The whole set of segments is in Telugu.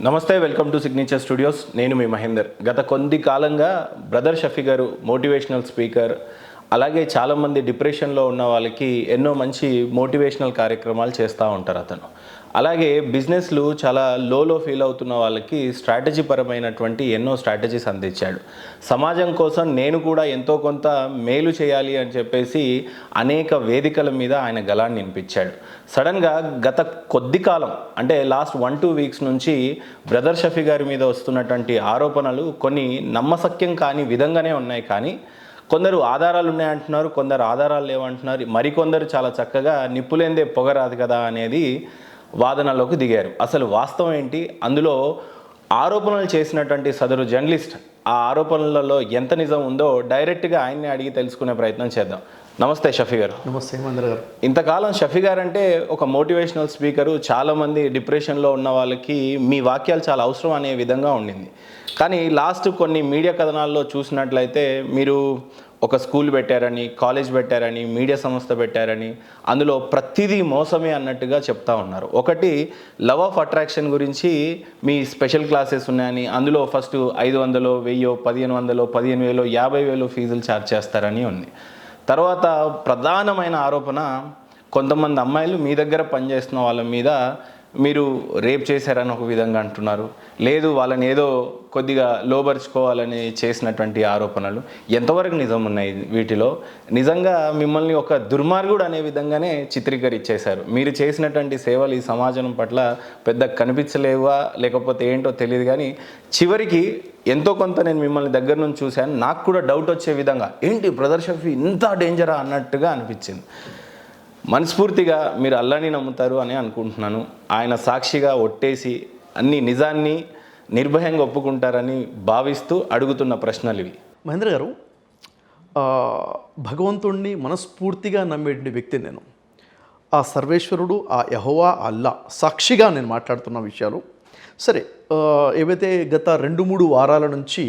నమస్తే, వెల్కమ్ టు సిగ్నేచర్ స్టూడియోస్. నేను మీ మహేందర్. గత కొద్ది కాలంగా బ్రదర్ షఫీ గారు మోటివేషనల్ స్పీకర్, అలాగే చాలామంది డిప్రెషన్లో ఉన్న వాళ్ళకి ఎన్నో మంచి మోటివేషనల్ కార్యక్రమాలు చేస్తూ ఉంటారు అతను. అలాగే బిజినెస్లు చాలా లోలో ఫీల్ అవుతున్న వాళ్ళకి స్ట్రాటజీ పరమైనటువంటి ఎన్నో స్ట్రాటజీస్ అందించాడు. సమాజం కోసం నేను కూడా ఎంతో కొంత మేలు చేయాలి అని చెప్పేసి అనేక వేదికల మీద ఆయన గళాన్ని వినిపించాడు. సడన్గా గత కొద్ది కాలం అంటే లాస్ట్ 1-2 వీక్స్ నుంచి బ్రదర్ షఫీ గారి మీద వస్తున్నటువంటి ఆరోపణలు కొన్ని నమ్మశక్యం కాని విధంగానే ఉన్నాయి. కానీ కొందరు ఆధారాలు ఉన్నాయంటున్నారు, కొందరు ఆధారాలు లేవంటున్నారు, మరికొందరు చాలా చక్కగా నిప్పులేందే పొగరాదు కదా అనేది వాదనలోకి దిగారు. అసలు వాస్తవం ఏంటి, అందులో ఆరోపణలు చేసినటువంటి సదరు జర్నలిస్ట్ ఆ ఆరోపణలలో ఎంత నిజం ఉందో డైరెక్ట్గా ఆయన్ని అడిగి తెలుసుకునే ప్రయత్నం చేద్దాం. నమస్తే షఫీ గారు. నమస్తే మహేంద్ర గారు. ఇంతకాలం షఫీ గారు అంటే ఒక మోటివేషనల్ స్పీకరు, చాలామంది డిప్రెషన్లో ఉన్న వాళ్ళకి మీ వాక్యాలు చాలా అవసరం అనే విధంగా ఉండింది. కానీ లాస్ట్ కొన్ని మీడియా కథనాల్లో చూసినట్లయితే మీరు ఒక స్కూల్ పెట్టారని, కాలేజ్ పెట్టారని, మీడియా సంస్థ పెట్టారని, అందులో ప్రతిదీ మోసమే అన్నట్టుగా చెప్తా ఉన్నారు. ఒకటి లవ్ ఆఫ్ అట్రాక్షన్ గురించి మీ స్పెషల్ క్లాసెస్ ఉన్నాయని, అందులో ఫస్ట్ 500, 1000, 1500, 15000, 50,000 ఫీజులు ఛార్జ్ చేస్తారని ఉంది. తర్వాత ప్రధానమైన ఆరోపణ, కొంతమంది అమ్మాయిలు మీ దగ్గర పనిచేస్తున్న వాళ్ళ మీద మీరు రేప్ చేశారని ఒక విధంగా అంటున్నారు. లేదు, వాళ్ళని ఏదో కొద్దిగా లోబరుచుకోవాలని చేసినటువంటి ఆరోపణలు ఎంతవరకు నిజం ఉన్నాయి వీటిలో? నిజంగా మిమ్మల్ని ఒక దుర్మార్గుడు అనే విధంగానే చిత్రీకరించేశారు. మీరు చేసినటువంటి సేవలు ఈ సమాజం పట్ల పెద్ద కనిపించలేవా లేకపోతే ఏంటో తెలియదు, కానీ చివరికి ఎంతో కొంత నేను మిమ్మల్ని దగ్గర నుంచి చూశాను. నాకు కూడా డౌట్ వచ్చే విధంగా, ఏంటి బ్రదర్ షఫీ ఇంత డేంజరా అన్నట్టుగా అనిపించింది. మనస్ఫూర్తిగా మీరు అల్లాని నమ్ముతారు అని అనుకుంటున్నాను. ఆయన సాక్షిగా ఒట్టేసి అన్ని నిజాన్ని నిర్భయంగా ఒప్పుకుంటారని భావిస్తూ అడుగుతున్న ప్రశ్నలు ఇవి. మహేంద్ర గారు, భగవంతుడిని మనస్ఫూర్తిగా నమ్మేటువంటి వ్యక్తి నేను. ఆ సర్వేశ్వరుడు, ఆ యెహోవా, అల్లా సాక్షిగా నేను మాట్లాడుతున్న విషయాలు. సరే, ఏవైతే గత 2-3 వారాల నుంచి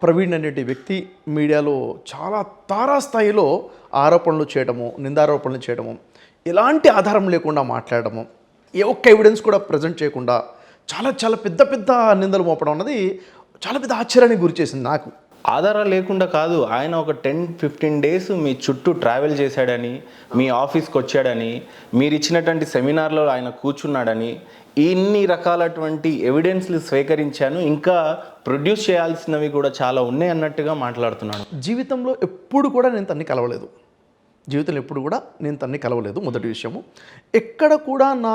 ప్రవీణ్ అనేటి వ్యక్తి మీడియాలో చాలా తారాస్థాయిలో ఆరోపణలు చేయడము, నిందారోపణలు చేయడము, ఎలాంటి ఆధారం లేకుండా మాట్లాడము, ఏ ఒక్క ఎవిడెన్స్ కూడా ప్రజెంట్ చేయకుండా చాలా పెద్ద నిందలు మోపడం అన్నది చాలా పెద్ద ఆశ్చర్యానికి గురి చేసింది నాకు. ఆధారాలు లేకుండా కాదు, ఆయన ఒక 10-15 డేస్ మీ చుట్టూ ట్రావెల్ చేశాడని, మీ ఆఫీస్కి వచ్చాడని, మీరు ఇచ్చినటువంటి సెమినార్లో ఆయన కూర్చున్నాడని, ఇన్ని రకాలటువంటి ఎవిడెన్స్లు స్వీకరించాను, ఇంకా ప్రొడ్యూస్ చేయాల్సినవి కూడా చాలా ఉన్నాయి అన్నట్టుగా మాట్లాడుతున్నాడు. జీవితంలో ఎప్పుడు కూడా నేను తన్ని కలవలేదు. మొదటి విషయము, ఎక్కడ కూడా నా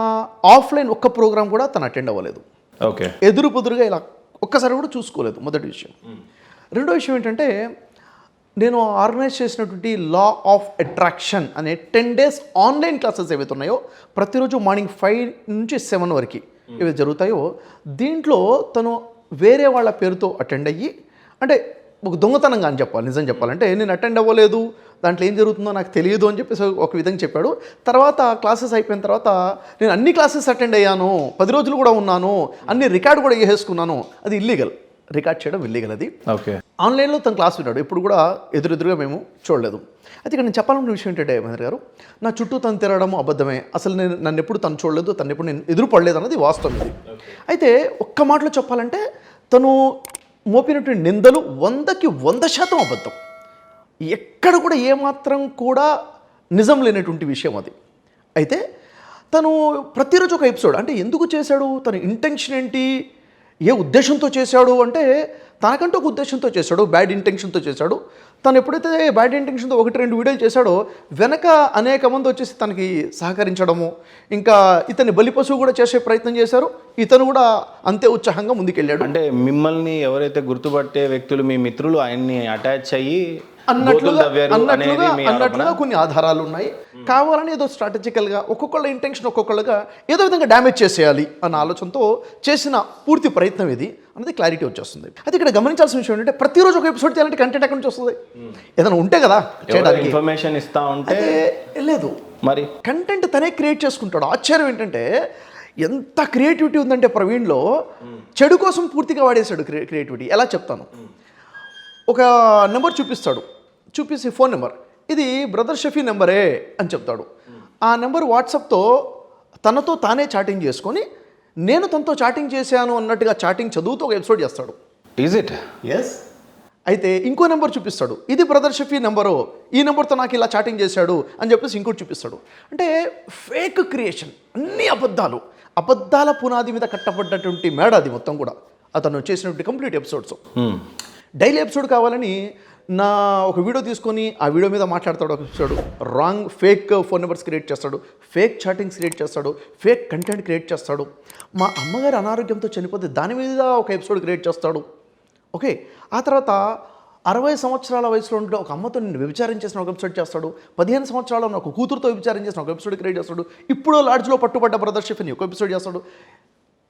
ఆఫ్లైన్ ఒక్క ప్రోగ్రామ్ కూడా తను అటెండ్ అవ్వలేదు. ఓకే, ఎదురు పొదురుగా ఇలా ఒక్కసారి కూడా చూసుకోలేదు, మొదటి విషయం. రెండో విషయం ఏంటంటే, నేను ఆర్గనైజ్ చేసినటువంటి లా ఆఫ్ అట్రాక్షన్ అనే 10 days ఆన్లైన్ క్లాసెస్ ఏవైతే ఉన్నాయో, ప్రతిరోజు మార్నింగ్ 5 నుంచి 7 వరకు ఏవైతే జరుగుతాయో, దీంట్లో తను వేరే వాళ్ళ పేరుతో అటెండ్ అయ్యి, అంటే ఒక దొంగతనంగా అని చెప్పాలి, నిజం చెప్పాలంటే నేను అటెండ్ అవ్వలేదు, దాంట్లో ఏం జరుగుతుందో నాకు తెలియదు అని చెప్పేసి ఒక విధంగా చెప్పాడు. తర్వాత క్లాసెస్ అయిపోయిన తర్వాత నేను అన్ని క్లాసెస్ అటెండ్ అయ్యాను, 10 రోజులు కూడా ఉన్నాను, అన్ని రికార్డు కూడా చేసేసుకున్నాను. అది ఇల్లీగల్, రికార్డ్ చేయడం ఇల్లీగల్ అది. ఓకే, ఆన్లైన్లో తను క్లాస్ విన్నాడు, ఎప్పుడు కూడా ఎదురుగా మేము చూడలేదు. అయితే ఇక్కడ నేను చెప్పాలన్న విషయం ఏంటంటే మహేంద్ర గారు, నా చుట్టూ తను తిరగడం అబద్ధమే. అసలు నన్ను ఎప్పుడు తను చూడలేదు, తను ఎప్పుడు నేను ఎదురుపడలేదు అన్నది వాస్తవం ఇది. అయితే ఒక్క మాటలో చెప్పాలంటే, తను మోపినటువంటి నిందలు 100కి 100% అబద్ధం. ఎక్కడ కూడా ఏమాత్రం కూడా నిజం లేనటువంటి విషయం అది. అయితే తను ప్రతిరోజు ఒక ఎపిసోడ్, అంటే ఎందుకు చేశాడు, తన ఇంటెన్షన్ ఏంటి, ఏ ఉద్దేశంతో చేశాడు అంటే, తనకంటూ ఒక ఉద్దేశంతో చేశాడు, బ్యాడ్ ఇంటెన్షన్తో చేశాడు. తను ఎప్పుడైతే బ్యాడ్ ఇంటెన్షన్తో 1-2 వీడియోలు చేశాడో, వెనక అనేక మంది వచ్చేసి తనకి సహకరించడము, ఇంకా ఇతన్ని బలిపశువు కూడా చేసే ప్రయత్నం చేశారు. ఇతను కూడా అంతే ఉత్సాహంగా ముందుకెళ్ళాడు. అంటే మిమ్మల్ని ఎవరైతే గుర్తుపట్టే వ్యక్తులు, మీ మిత్రులు ఆయన్ని అటాచ్ అయ్యి అన్నట్లుగా కొన్ని ఆధారాలు ఉన్నాయి. కావాలని ఏదో స్ట్రాటజికల్గా ఒక్కొక్కళ్ళ ఇంటెన్షన్ ఒక్కొక్కళ్ళగా ఏదో విధంగా డ్యామేజ్ చేసేయాలి అన్న ఆలోచనతో చేసిన పూర్తి ప్రయత్నం ఇది అనేది క్లారిటీ వచ్చేస్తుంది. అయితే ఇక్కడ గమనించాల్సిన విషయం ఏంటంటే, ప్రతిరోజు ఒక ఎపిసోడ్ చేయాలంటే కంటెంట్ ఎక్కడి నుంచి వస్తుంది? ఏదైనా ఉంటే కదా చేయడానికి. ఇన్ఫర్మేషన్ ఇస్తా ఉంటే లేదు, మరి కంటెంట్ తనే క్రియేట్ చేసుకుంటాడు. ఆశ్చర్యం ఏంటంటే, ఎంత క్రియేటివిటీ ఉందంటే ప్రవీణ్లో, చెడు కోసం పూర్తిగా వాడేశాడు క్రియేటివిటీ. ఎలా చెప్తాను, ఒక నెంబర్ చూపిస్తే ఫోన్ నెంబర్, ఇది బ్రదర్ షఫీ నెంబరే అని చెప్తాడు. ఆ నెంబర్ వాట్సాప్తో తనతో తానే చాటింగ్ చేసుకొని, నేను తనతో చాటింగ్ చేశాను అన్నట్టుగా చాటింగ్ చదువుతూ ఒక ఎపిసోడ్ చేస్తాడు. Is it? ఎస్. అయితే ఇంకో నెంబర్ చూపిస్తాడు, ఇది బ్రదర్ షఫీ నెంబరు, ఈ నెంబర్తో నాకు ఇలా చాటింగ్ చేశాడు అని చెప్పేసి ఇంకోటి చూపిస్తాడు. అంటే ఫేక్ క్రియేషన్, అన్ని అబద్ధాల పునాది మీద కట్టబడ్డటువంటి మేడ అది మొత్తం కూడా అతను చేసినటువంటి కంప్లీట్ ఎపిసోడ్స్. డైలీ ఎపిసోడ్ కావాలని నా ఒక వీడియో తీసుకొని ఆ వీడియో మీద మాట్లాడతాడు ఒక episode, wrong fake phone numbers create చేస్తాడు, ఫేక్ చాటింగ్స్ క్రియేట్ చేస్తాడు, ఫేక్ కంటెంట్ క్రియేట్ చేస్తాడు. మా అమ్మగారు అనారోగ్యంతో చనిపోతే దాని మీద ఒక ఎపిసోడ్ క్రియేట్ చేస్తాడు. ఓకే, ఆ తర్వాత 60 సంవత్సరాల వయసులో ఉంటే ఒక అమ్మతో నేను వ్యభిచారం చేసిన ఒక ఎపిసోడ్ చేస్తాడు, 15 సంవత్సరాల ఉన్న ఒక కూతురుతో వ్యభిచారం చేసిన ఒక ఎపిసోడ్ క్రియేట్ చేస్తాడు, ఇప్పుడు లాడ్జ్లో పట్టుబడ్డ బ్రదర్ షఫీని ఒక ఎపిసోడ్ చేస్తాడు.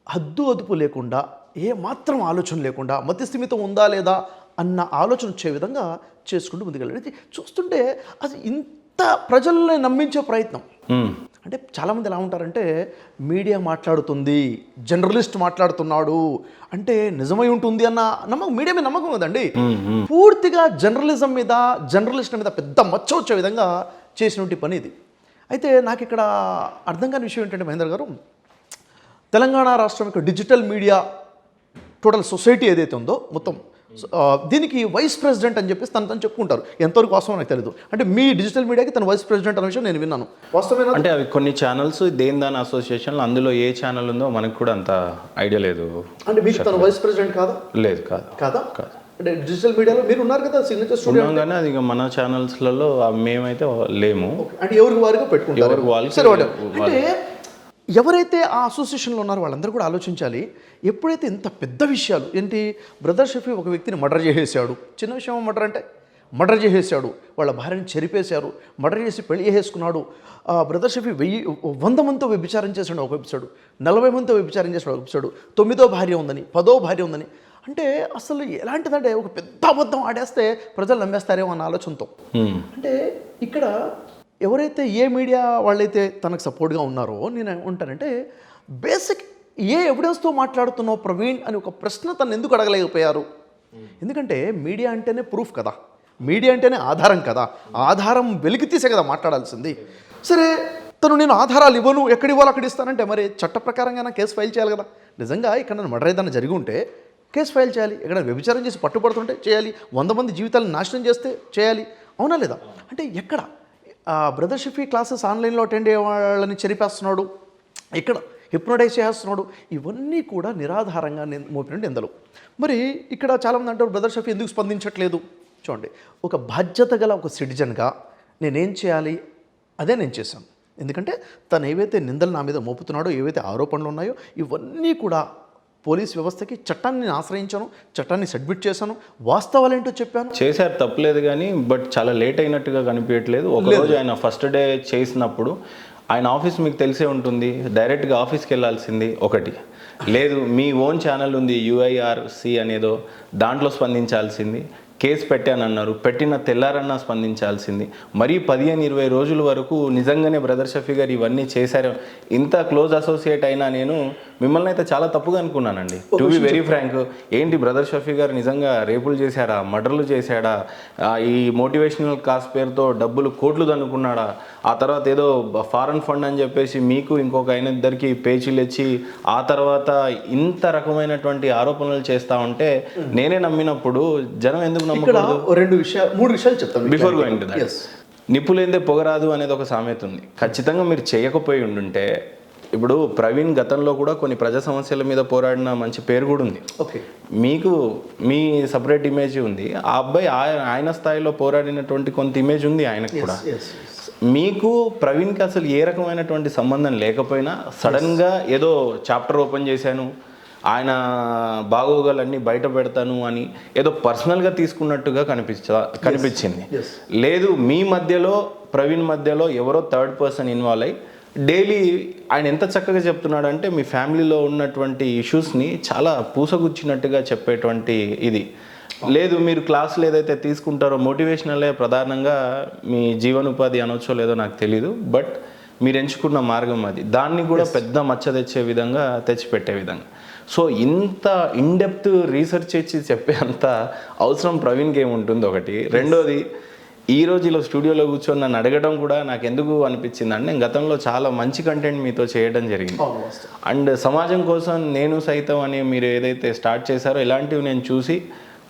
హద్దు అదుపు లేకుండా, ఏ మాత్రం ఆలోచన లేకుండా, మతిస్థిమితం ఉందా లేదా అన్న ఆలోచన వచ్చే విధంగా చేసుకుంటూ ముందుకెళ్ళాడు. చూస్తుంటే అది ఇంత ప్రజల్ని నమ్మించే ప్రయత్నం. అంటే చాలామంది ఎలా ఉంటారంటే, మీడియా మాట్లాడుతుంది, జర్నలిస్ట్ మాట్లాడుతున్నాడు అంటే నిజమై ఉంటుంది అన్న నమ్మకం, మీడియా మీద నమ్మకం కదండి. పూర్తిగా జర్నలిజం మీద, జర్నలిస్ట్ మీద పెద్ద మచ్చ వచ్చే విధంగా చేసినటువంటి పని ఇది. అయితే నాకు ఇక్కడ అర్థం కాని విషయం ఏంటంటే మహేందర్ గారు, తెలంగాణ రాష్ట్రం యొక్క డిజిటల్ మీడియా టోటల్ సొసైటీ ఏదైతే ఉందో మొత్తం, దీనికి వైస్ ప్రెసిడెంట్ అని చెప్పేసి తను చెప్పుకుంటారు. ఎంతవరకు వాస్తవం నాకు తెలియదు. అంటే మీ డిజిటల్ మీడియాకి తను వైస్ ప్రెసిడెంట్ అనే విషయం నేను విన్నాను. వాస్తవమేనా? అంటే అవి కొన్ని ఛానల్స్ దాని అసోసియేషన్లో, అందులో ఏ ఛానల్ ఉందో మనకు కూడా అంత ఐడియా లేదు. అంటే మీకు తను వైస్ ప్రెసిడెంట్ కాదా? లేదు, కాదు. కాదా? కాదు. అంటే డిజిటల్ మీడియాలో మీరు ఉన్నారు కదా, సిగ్నేచర్ స్టూడియో కానీ అది మన ఛానల్స్లలో మేమైతే లేము. అంటే ఎవరికి వారిగా పెట్టుకుంటారు. ఎవరికి వాళ్ళు. సరే, అంటే ఎవరైతే ఆ అసోసియేషన్లో ఉన్నారో వాళ్ళందరూ కూడా ఆలోచించాలి. ఎప్పుడైతే ఇంత పెద్ద విషయాలు ఏంటి, బ్రదర్ షఫీ ఒక వ్యక్తిని మర్డర్ చేసేసాడు, చిన్న విషయం మర్డర్ అంటే, మర్డర్ చేసేసాడు, వాళ్ళ భార్యని చెరిపేశారు, మర్డర్ చేసి పెళ్లి చేసేసుకున్నాడు. బ్రదర్ షఫీ 100 మందితో వ్యభిచారం చేసాడు ఒక ఎపిసోడ్, 40 మందితో వ్యభిచారం చేసాడు ఒక ఎపిసోడ్, 9వ భార్య ఉందని, 10వ భార్య ఉందని. అంటే అసలు ఎలాంటిదంటే, ఒక పెద్ద అబద్ధం ఆడేస్తే ప్రజలు నమ్మేస్తారేమో అన్న ఆలోచనతో. అంటే ఇక్కడ ఎవరైతే ఏ మీడియా వాళ్ళైతే తనకు సపోర్ట్గా ఉన్నారో, నేను ఉంటానంటే బేసిక్ ఏ ఎవిడెన్స్తో మాట్లాడుతున్నావు ప్రవీణ్ అని ఒక ప్రశ్న తను ఎందుకు అడగలేకపోయారు? ఎందుకంటే మీడియా అంటేనే ప్రూఫ్ కదా, మీడియా అంటేనే ఆధారం కదా, ఆధారం వెలికి తీసే కదా మాట్లాడాల్సింది. సరే, తను నేను ఆధారాలు ఇవ్వను, ఎక్కడ ఇవ్వాలో అక్కడ ఇస్తానంటే మరి చట్ట ప్రకారంగా కేసు ఫైల్ చేయాలి కదా. నిజంగా ఇక్కడ నన్ను మర్డర్ ఏదైనా జరిగి ఉంటే కేసు ఫైల్ చేయాలి, ఎక్కడ వ్యభిచారం చేసి పట్టుబడుతుంటే చేయాలి, 100 మంది జీవితాలను నాశనం చేస్తే చేయాలి, అవునా లేదా? అంటే ఎక్కడ బ్రదర్ షఫీ క్లాసెస్ ఆన్లైన్లో అటెండ్ అయ్యే వాళ్ళని చెరిపేస్తున్నాడు, ఇక్కడ హిప్నోటైజ్ చేస్తున్నాడు, ఇవన్నీ కూడా నిరాధారంగా మోపినట్టు నిందలు. మరి ఇక్కడ చాలామంది అంటారు బ్రదర్ షఫీ ఎందుకు స్పందించట్లేదు. చూడండి, ఒక బాధ్యత గల ఒక సిటిజన్గా నేనేం చేయాలి అదే నేను చేశాను. ఎందుకంటే తను ఏవైతే నిందలు నా మీద మోపుతున్నాడో, ఏవైతే ఆరోపణలు ఉన్నాయో, ఇవన్నీ కూడా పోలీస్ వ్యవస్థకి చట్టాన్ని నేను ఆశ్రయించాను, చట్టాన్ని సబ్మిట్ చేశాను, వాస్తవాలు ఏంటో చెప్పాను. చేశారు, తప్పలేదు. కానీ బట్ చాలా లేట్ అయినట్టుగా కనిపించట్లేదు. ఒకరోజు ఆయన ఫస్ట్ డే చేసినప్పుడు ఆయన ఆఫీస్ మీకు తెలిసే ఉంటుంది, డైరెక్ట్గా ఆఫీస్కి వెళ్ళాల్సింది ఒకటి, లేదు మీ ఓన్ ఛానల్ ఉంది UIRC అనేదో, దాంట్లో స్పందించాల్సింది. కేసు పెట్టానన్నారు, పెట్టిన తెల్లారన్నా స్పందించాల్సింది. మరీ 15-20 రోజుల వరకు నిజంగానే బ్రదర్ షఫీ గారు ఇవన్నీ చేశారు. ఇంత క్లోజ్ అసోసియేట్ అయినా నేను మిమ్మల్ని అయితే చాలా తప్పుగా అనుకున్నానండి. టు బి వెరీ ఫ్రాంక్, ఏంటి బ్రదర్ షఫీ గారు నిజంగా రేపులు చేశాడా, మర్డర్లు చేశాడా, ఈ మోటివేషనల్ కాస్ పేరుతో డబ్బులు కోట్లు దన్నుకున్నాడా, ఆ తర్వాత ఏదో ఫారెన్ ఫండ్ అని చెప్పేసి మీకు ఇంకొక ఆయన ఇద్దరికి పేచీలు ఇచ్చి ఆ తర్వాత ఇంత రకమైనటువంటి ఆరోపణలు చేస్తా ఉంటే నేనే నమ్మినప్పుడు జనం ఎందుకు నమ్మకూడదు? 3 విషయాలు చెప్తాను బిఫోర్ గోయింగ్ టు దట్. నిప్పులేందే పొగరాదు అనేది ఒక సామెత ఉంది. ఖచ్చితంగా మీరు చేయకపోయి ఉండుంటే, ఇప్పుడు ప్రవీణ్ గతంలో కూడా కొన్ని ప్రజా సమస్యల మీద పోరాడిన మంచి పేరు కూడా ఉంది. ఓకే, మీకు మీ సపరేట్ ఇమేజ్ ఉంది, ఆ అబ్బాయి ఆయన స్థాయిలో పోరాడినటువంటి కొంత ఇమేజ్ ఉంది ఆయనకు కూడా. మీకు ప్రవీణ్కి అసలు ఏ రకమైనటువంటి సంబంధం లేకపోయినా సడన్గా ఏదో చాప్టర్ ఓపెన్ చేశాను, ఆయన బాగోగాలన్నీ బయట పెడతాను అని ఏదో పర్సనల్గా తీసుకున్నట్టుగా కనిపించింది. లేదు, మీ మధ్యలో ప్రవీణ్ మధ్యలో ఎవరో థర్డ్ పర్సన్ ఇన్వాల్వ్ అయ్యి డైలీ ఆయన ఎంత చక్కగా చెప్తున్నాడు అంటే, మీ ఫ్యామిలీలో ఉన్నటువంటి ఇష్యూస్ని చాలా పూసగుచ్చినట్టుగా చెప్పేటువంటి ఇది. లేదు, మీరు క్లాసులు ఏదైతే తీసుకుంటారో మోటివేషనలే ప్రధానంగా మీ జీవనోపాధి అనొచ్చో లేదో నాకు తెలీదు, బట్ మీరు ఎంచుకున్న మార్గం అది, దాన్ని కూడా పెద్ద మచ్చ తెచ్చే విధంగా తెచ్చిపెట్టే విధంగా. సో ఇంత ఇన్డెప్త్ రీసెర్చ్ చేసి చెప్పే అంత అవసరం ప్రవీణ్కి ఏముంటుంది ఒకటి. రెండోది, ఈ రోజు ఇలా స్టూడియోలో కూర్చొని నన్ను అడగడం కూడా నాకు ఎందుకు అనిపించింది అంటే నేను గతంలో చాలా మంచి కంటెంట్ మీతో చేయడం జరిగింది. అండ్ సమాజం కోసం నేను సైతం అని మీరు ఏదైతే స్టార్ట్ చేశారో ఇలాంటివి నేను చూసి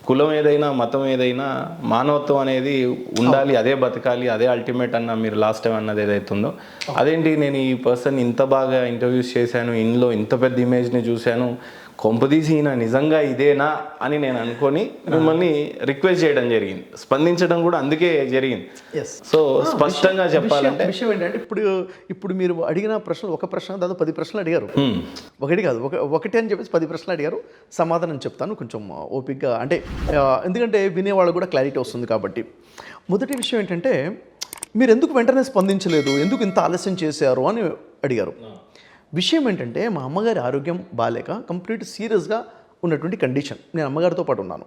కులం ఏదైనా మతం ఏదైనా మానవత్వం అనేది ఉండాలి, అదే బతకాలి, అదే అల్టిమేట్ అన్న మీరు లాస్ట్ టైం అన్నది ఏదైతే ఉందో అదేంటి నేను ఈ పర్సన్ ఇంత బాగా ఇంటర్వ్యూస్ చేశాను, ఇందులో ఇంత పెద్ద ఇమేజ్ని చూశాను, కొంపదీసి ఈయన నిజంగా ఇదేనా అని నేను అనుకొని మిమ్మల్ని రిక్వెస్ట్ చేయడం జరిగింది. స్పందించడం కూడా అందుకే జరిగింది. సో స్పష్టంగా చెప్పాలంటే విషయం ఏంటంటే ఇప్పుడు మీరు అడిగిన ప్రశ్నలు ఒక ప్రశ్న దాదాపు 10 ప్రశ్నలు అడిగారు. ఒకటి కాదు, ఒకటి అని చెప్పేసి 10 ప్రశ్నలు అడిగారు. సమాధానం చెప్తాను కొంచెం ఓపిక్గా, అంటే ఎందుకంటే వినేవాళ్ళు కూడా క్లారిటీ వస్తుంది కాబట్టి. మొదటి విషయం ఏంటంటే మీరు ఎందుకు వెంటనే స్పందించలేదు, ఎందుకు ఇంత ఆలస్యం చేశారు అని అడిగారు. విషయం ఏంటంటే మా అమ్మగారి ఆరోగ్యం బాగాలేక కంప్లీట్ సీరియస్గా ఉన్నటువంటి కండిషన్. నేను అమ్మగారితో పాటు ఉన్నాను.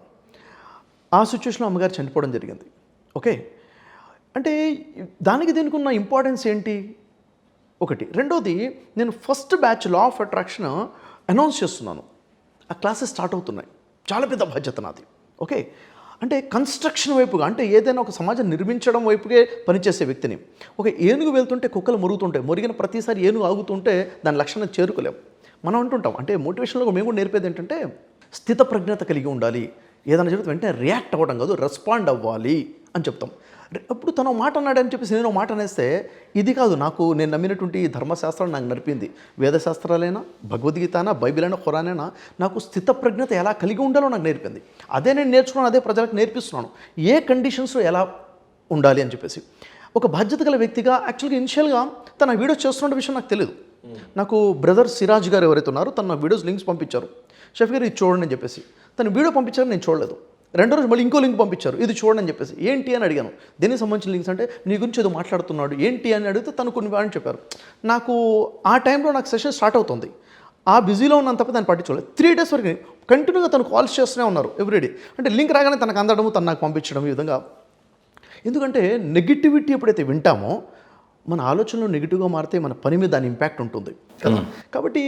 ఆ సిచ్యువేషన్లో అమ్మగారు చనిపోవడం జరిగింది. ఓకే, అంటే దానికి దీనికి ఉన్న ఇంపార్టెన్స్ ఏంటి ఒకటి. రెండోది, నేను first batch law of attraction announce చేస్తున్నాను. ఆ క్లాసెస్ స్టార్ట్ అవుతున్నాయి. చాలా పెద్ద బాధ్యత నాది. ఓకే, అంటే కన్స్ట్రక్షన్ వైపుగా, అంటే ఏదైనా ఒక సమాజం నిర్మించడం వైపుకే పనిచేసే వ్యక్తిని. ఒక ఏనుగు వెళ్తుంటే కుక్కలు మురుగుతుంటాయి, మురిగిన ప్రతిసారి ఏనుగు ఆగుతుంటే దాని లక్షణం చేరుకోలేం. మనం అంటుంటాం, అంటే మోటివేషన్లో మేము కూడా నేర్పేది ఏంటంటే స్థిత ప్రజ్ఞత కలిగి ఉండాలి. ఏదైనా జరిగితే వెంటనే రియాక్ట్ అవ్వడం కాదు, రెస్పాండ్ అవ్వాలి అని చెప్తాం. అప్పుడు తను మాట అన్నాడని చెప్పేసి నేను మాట అనేస్తే ఇది కాదు. నేను నమ్మినటువంటి ధర్మశాస్త్రాలు నాకు నడిపింది. వేదశాస్త్రాలైనా, భగవద్గీతనా, బైబిల్ అయినా, ఖురానైనా నాకు స్థిత ప్రజ్ఞత ఎలా కలిగి ఉండాలో నాకు నేర్పింది. అదే నేను నేర్చుకున్నాను, అదే ప్రజలకు నేర్పిస్తున్నాను, ఏ కండిషన్స్లో ఎలా ఉండాలి అని చెప్పేసి. ఒక బాధ్యత గల వ్యక్తిగా యాక్చువల్గా ఇనిషియల్గా తన వీడియోస్ చేస్తున్న విషయం నాకు తెలియదు. నాకు బ్రదర్ సిరాజ్ గారు ఎవరైతే ఉన్నారో తన వీడియోస్ లింక్స్ పంపించారు. షఫీ గారు ఇది చూడండి అని చెప్పేసి. తన వీడియో పంపించారు, నేను చూడలేదు. రెండో రోజు మళ్ళీ ఇంకో లింక్ పంపించారు, ఇది చూడండి అని చెప్పేసి. ఏంటి అని అడిగాను. దేనికి సంబంధించిన లింక్స్ అంటే నీ గురించి ఏదో మాట్లాడుతున్నాడు ఏంటి అని అడిగితే తను కొన్ని వాడిని చెప్పారు. నాకు ఆ టైంలో నాకు సెషన్ స్టార్ట్ అవుతుంది. ఆ బిజీలో ఉన్నంత తప్ప దాన్ని పట్టించుకోలేదు. 3 days వరకు కంటిన్యూగా తను కాల్స్ చేస్తూనే ఉన్నారు ఎవ్రీడే. అంటే లింక్ రాగానే తనకు అందడము, తను నాకు పంపించడం, ఈ విధంగా. ఎందుకంటే నెగిటివిటీ ఎప్పుడైతే వింటామో మన ఆలోచనలు నెగిటివ్గా మారితే మన పని మీద దాని ఇంపాక్ట్ ఉంటుంది కదా. కాబట్టి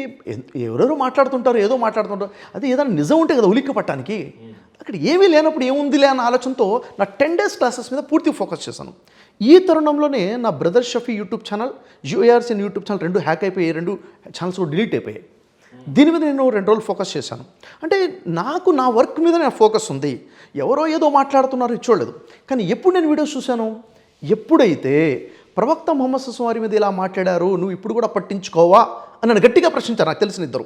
ఎవరెవరో మాట్లాడుతుంటారు, ఏదో మాట్లాడుతుంటారు, అది ఏదైనా నిజం ఉంటే కదా ఉలిక్కి పట్టడానికి. అక్కడ ఏమీ లేనప్పుడు ఏముందిలే అన్న ఆలోచనతో నా 10 days క్లాసెస్ మీద పూర్తి ఫోకస్ చేశాను. ఈ తరుణంలోనే నా brother Shafi YouTube channel, URCN YouTube channel 2 hack అయిపోయి 2 ఛానల్స్ కూడా డిలీట్ అయిపోయాయి. దీని మీద నేను 2 రోజులు ఫోకస్ చేశాను. అంటే నాకు నా వర్క్ మీద నా ఫోకస్ ఉంది. ఎవరో ఏదో మాట్లాడుతున్నారు చూడలేదు. కానీ ఎప్పుడు నేను వీడియోస్ చూశాను, ఎప్పుడైతే ప్రవక్త ముహమ్మద్ సల్లాల్లాహు అలైహి వసల్లం మీద ఇలా మాట్లాడారు, నువ్వు ఇప్పుడు కూడా పట్టించుకోవా అని నన్ను గట్టిగా ప్రశ్నించారు. నాకు తెలిసిన ఇద్దరు,